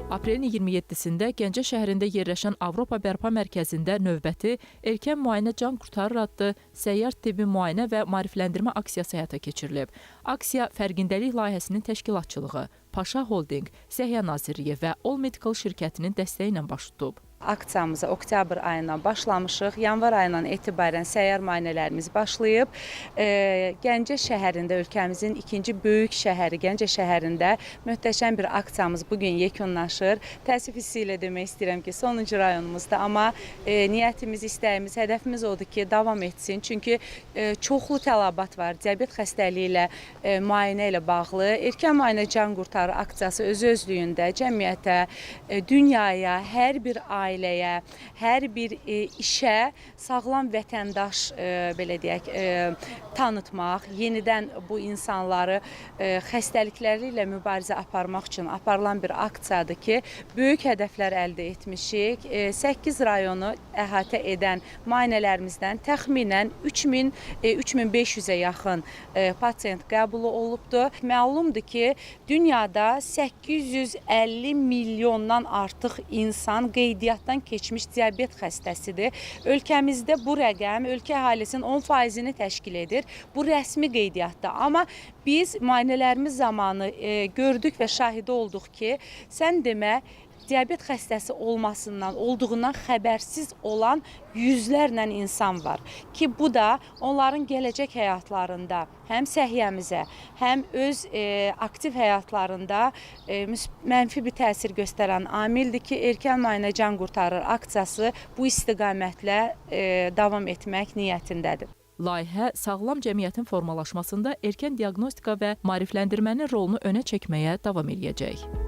Aprelin 27-sində Gəncə şəhərində yerləşən Avropa Bərpa Mərkəzində növbəti Erkən Müayinə Can Qurtarır adlı səyyar tibbi müayinə və maarifləndirmə aksiyası həyata keçirilib. Aksiya Fərqindəlik layihəsinin təşkilatçılığı, Paşa Holding, Səhiyyə Nazirliyi və All Medical şirkətinin dəstəyi ilə baş tutub. Aksiyamıza oktyabr ayından başlamışıq. Yanvar ayından etibarən səyyar müayinələrimiz başlayıb. Gəncə şəhərində, ölkəmizin ikinci böyük şəhəri Gəncə şəhərində möhtəşəm bir aksiyamız bugün yekunlaşır. Təəssüf hissi ilə demək istəyirəm ki, sonuncu rayonumuzda, amma niyyətimiz, istəyimiz, hədəfimiz odur ki, davam etsin. Çünki çoxlu tələbat var. Diabet xəstəliyi ilə, müayinə ilə bağlı. Erkən müayinə can qurtarır aksiyası özü-özlüyündə cəmiyyətə, dünyaya, hər bir ailəyə, hər bir işə sağlam vətəndaş belə deyək, tanıtmaq, yenidən bu insanları xəstəlikləri ilə mübarizə aparmaq üçün aparılan bir aksiyadır ki, böyük hədəflər əldə etmişik. 8 rayonu əhatə edən müayinələrimizdən təxminən 3500-ə yaxın pasiyent qəbulu olubdur. Məlumdur ki, dünyada 850 milyondan artıq insan qeydiyyatdan keçmiş diabet xəstəsidir. Ölkəmizdə bu rəqəm ölkə əhalisinin 10%-ni təşkil edir. Bu rəsmi qeydiyyatda. Amma biz müayinələrimiz zamanı gördük və şahidi olduq ki, sən demə, diabet xəstəsi olduğundan xəbərsiz olan yüzlərlə insan var ki, bu da onların gələcək həyatlarında həm səhiyyəmizə, həm öz aktiv həyatlarında mənfi bir təsir göstərən amildir ki, Erkən Müayinə Can Qurtarır aksiyası bu istiqamətlə davam etmək niyyətindədir. Layihə sağlam cəmiyyətin formalaşmasında erkən diaqnostika və maarifləndirmənin rolunu önə çəkməyə davam edəcək.